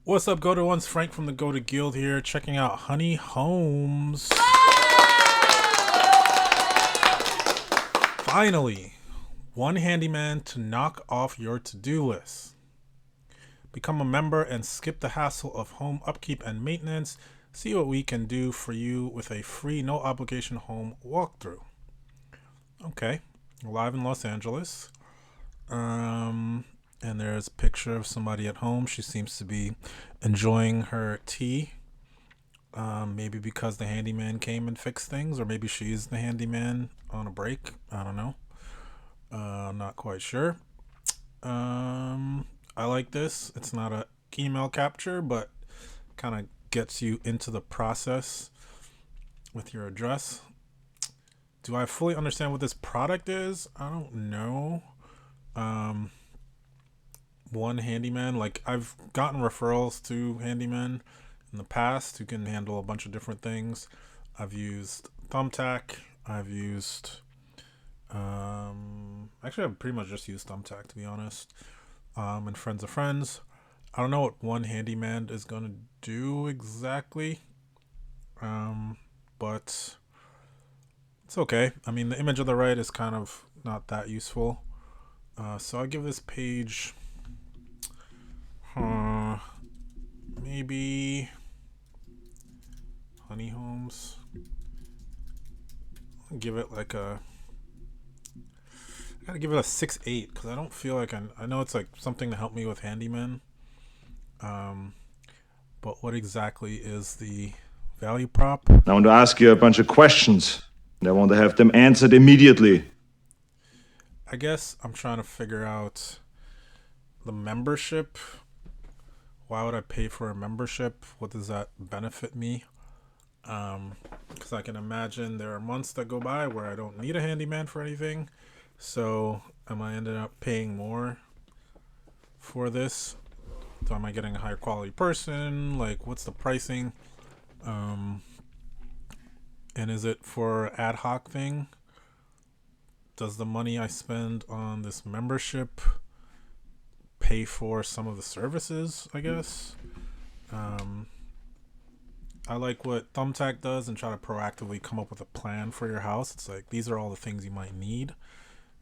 What's up, Go to Ones? Frank from the Go to Guild here, checking out Honey Homes. Finally, one handyman to knock off your to do list. Become a member and skip the hassle of home upkeep and maintenance. See what we can do for you with a free, no obligation home walkthrough. Okay, live in Los Angeles. And there's a picture of somebody at home. She seems to be enjoying her tea. Maybe because the handyman came and fixed things, or maybe she's the handyman on a break. I don't know. I'm not quite sure. I like this. It's not a email capture, but kind of gets you into the process with your address. Do I fully understand what this product is? I don't know. Um, One handyman. Like, I've gotten referrals to handymen in the past who can handle a bunch of different things. I've used Thumbtack. I've used actually I've pretty much just used Thumbtack, to be honest. And friends of friends. I don't know what one handyman is gonna do exactly. But it's okay. I mean, the image on the right is kind of not that useful. So I'll give this page maybe Honey Homes. I'll give it like a I gotta give it a 6-8 because I don't feel like I know it's like something to help me with handyman. Um, but what exactly is the value prop? I want to ask you a bunch of questions, and I want to have them answered immediately. I guess I'm trying to figure out the membership. Why would I pay for a membership? What does that benefit me? Because I can imagine there are months that go by where I don't need a handyman for anything. So am I ending up paying more for this? So am I getting a higher quality person? Like, what's the pricing? Um, and is it for ad hoc thing? Does the money I spend on this membership pay for some of the services, I guess? Um, I like what Thumbtack does and try to proactively come up with a plan for your house. It's like, these are all the things you might need.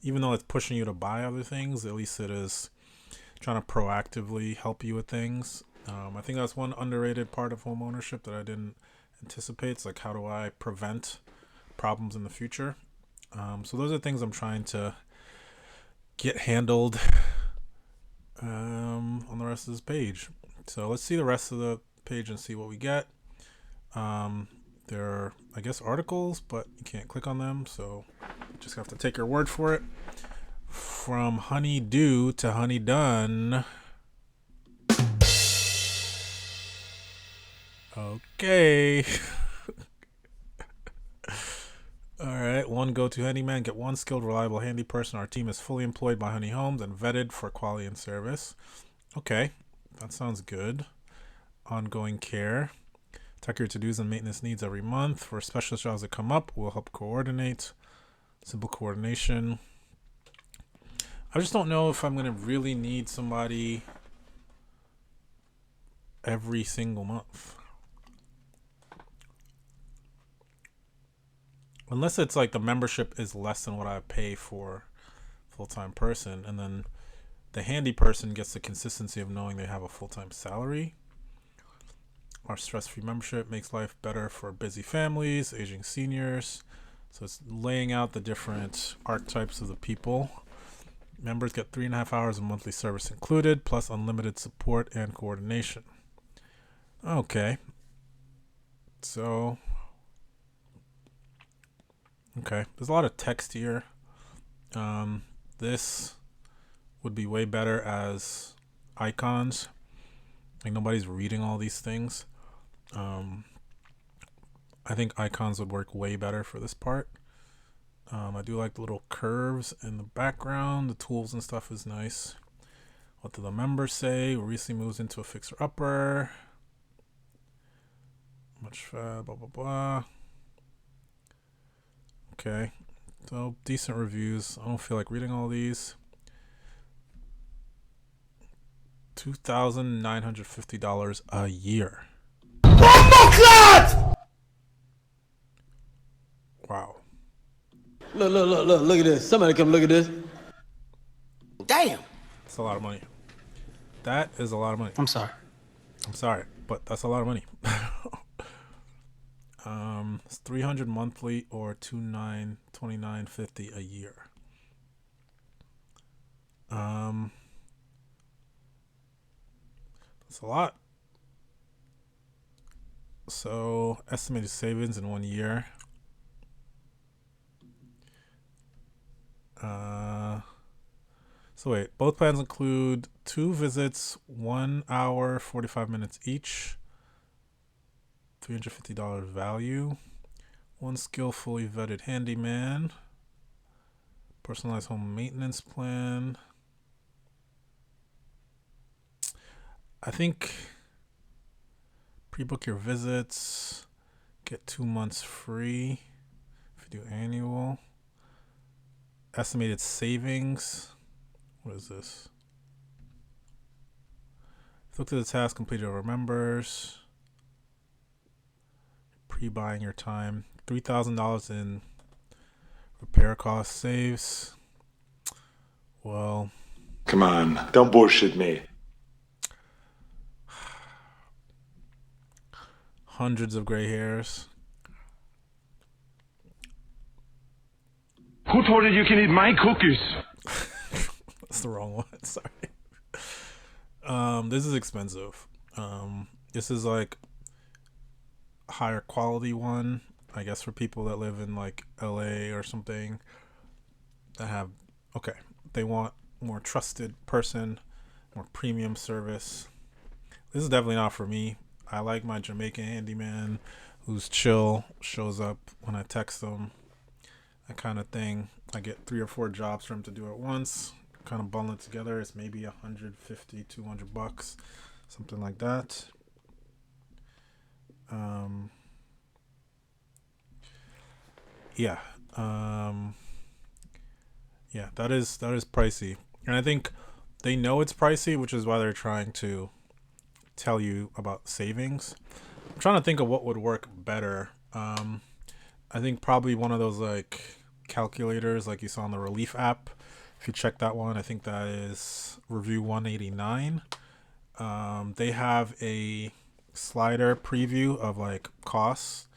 Even though it's pushing you to buy other things, at least it is trying to proactively help you with things. I think that's one underrated part of home ownership that I didn't anticipate. It's like, how do I prevent problems in the future? So those are things I'm trying to get handled on the rest of this page. So let's see the rest of the page and see what we get. There are, I guess, articles, but you can't click on them, so you just have to take your word for it. From honeydew to honey done. Okay. All right. One go-to handyman. Get one skilled, reliable, handy person. Our team is fully employed by Honey Homes and vetted for quality and service. Okay, that sounds good. Ongoing care. Check your to-dos and maintenance needs every month. For specialist jobs that come up, we'll help coordinate. Simple coordination. I just don't know if I'm going to really need somebody every single month. Unless it's like the membership is less than what I pay for full-time person, and then the handy person gets the consistency of knowing they have a full-time salary. Our stress-free membership makes life better for busy families, aging seniors. So it's laying out the different archetypes of the people. Members get 3.5 hours of monthly service included, plus unlimited support and coordination. Okay. So, okay. There's a lot of text here. This would be way better as icons. Like, nobody's reading all these things. I think icons would work way better for this part. I do like the little curves in the background. The tools and stuff is nice. What do the members say? Recently moves into a fixer upper. Much blah blah blah. Okay, so decent reviews. I don't feel like reading all these. $2,950 a year. Wow. Look at this. Somebody come look at this. Damn. That's a lot of money. That is a lot of money. I'm sorry. I'm sorry, but that's a lot of money. It's 300 monthly or 2950 a year. That's a lot. So estimated savings in 1 year. So wait, both plans include 2 visits, 1 hour, 45 minutes each. $350 value. 1 skillfully vetted handyman. Personalized home maintenance plan. I think pre-book your visits. Get 2 months free if you do annual. Estimated savings. What is this? Look at the task completed over members. Pre-buying your time. $3,000 in repair cost saves. Well, Come on, don't bullshit me. hundreds of gray hairs. Who told you you can eat my cookies? That's the wrong one. Sorry. This is expensive. This is like a higher quality one, I guess, for people that live in like LA or something that have they want more trusted person, more premium service. This is definitely not for me. I like my Jamaican handyman who's chill, shows up when I text him, that kind of thing. I get 3 or 4 jobs for him to do at once, kind of bundle it together. It's maybe $150, $200, something like that. Yeah. Yeah, that is pricey. And I think they know it's pricey, which is why they're trying to tell you about savings. I'm trying to think of what would work better. I think probably one of those like calculators like you saw on the Relief app. If you check that one, I think that is review 189. They have a slider preview of like costs,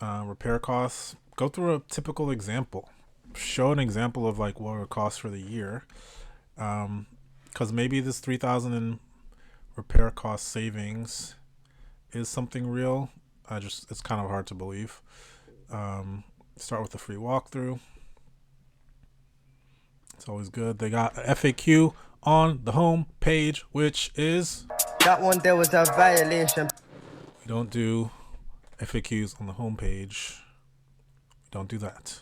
repair costs. Go through a typical example. Show an example of like what it would cost for the year. Because maybe this 3,000 in repair cost savings is something real. It's kind of hard to believe. Start with a free walkthrough. It's always good. They got a FAQ on the home page, which is that one there was a violation. We don't do FAQs on the home page. We don't do that.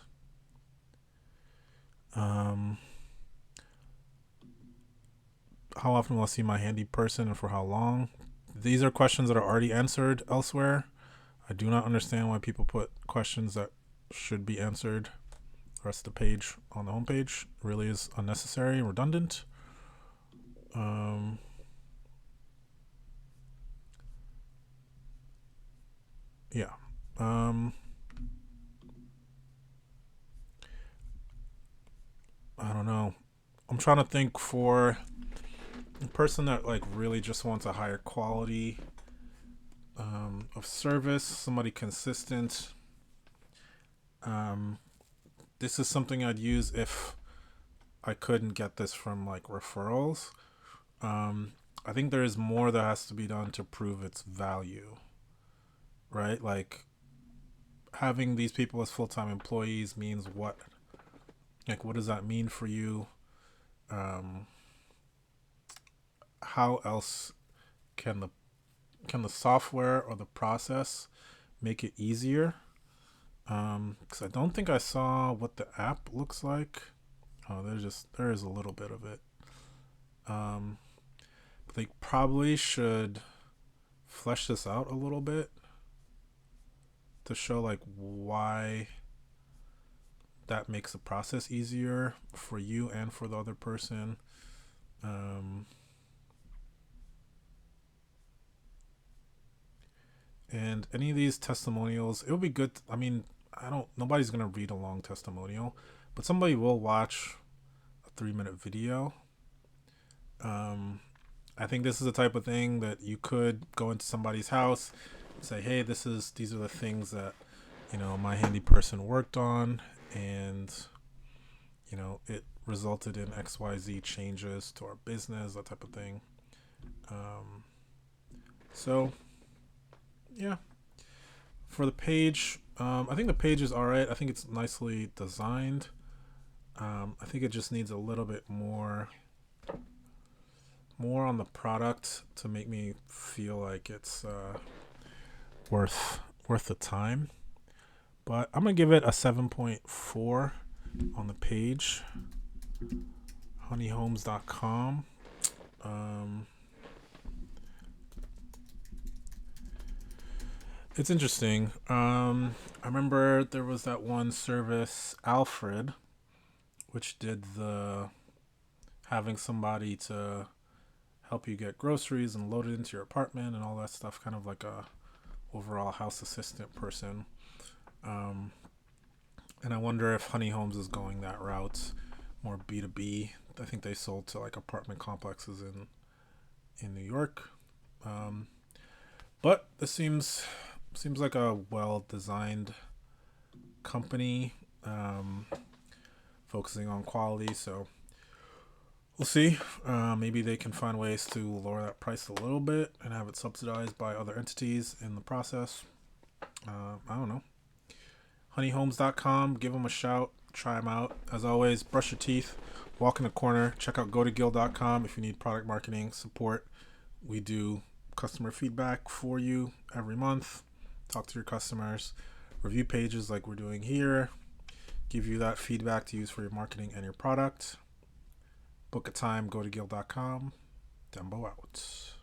How often will I see my handy person and for how long? These are questions that are already answered elsewhere. I do not understand why people put questions that should be answered. The rest of the page on the homepage really is unnecessary and redundant. Yeah. I don't know. I'm trying to think for a person that like really just wants a higher quality of service, somebody consistent. This is something I'd use if I couldn't get this from like referrals. I think there is more that has to be done to prove its value, right? Like having these people as full-time employees means what? Like, what does that mean for you? How else can the software or the process make it easier? Because I don't think I saw what the app looks like. Oh, there is a little bit of it. But they probably should flesh this out a little bit to show like why that makes the process easier for you and for the other person. And any of these testimonials, it would be good. I mean, nobody's going to read a long testimonial, but somebody will watch a 3-minute video. I think this is the type of thing that you could go into somebody's house and say, hey, these are the things that, my handy person worked on, and, it resulted in XYZ changes to our business, that type of thing. So, yeah. For the page, I think the page is all right. I think it's nicely designed. I think it just needs a little bit more on the product to make me feel like it's worth the time. But I'm gonna give it a 7.4 on the page. honeyhomes.com. It's interesting. I remember there was that one service, Alfred, which did the having somebody to help you get groceries and load it into your apartment and all that stuff, kind of like a overall house assistant person. And I wonder if Honey Homes is going that route, more B2B. I think they sold to like apartment complexes in New York. But this seems like a well-designed company, focusing on quality. So we'll see. Maybe they can find ways to lower that price a little bit and have it subsidized by other entities in the process. I don't know. honeyhomes.com. Give them a shout. Try them out. As always, brush your teeth. Walk in the corner. Check out gotogill.com if you need product marketing support. We do customer feedback for you every month. Talk to your customers. Review pages like we're doing here. Give you that feedback to use for your marketing and your product. Book a time. Gotogill.com. Dembo out.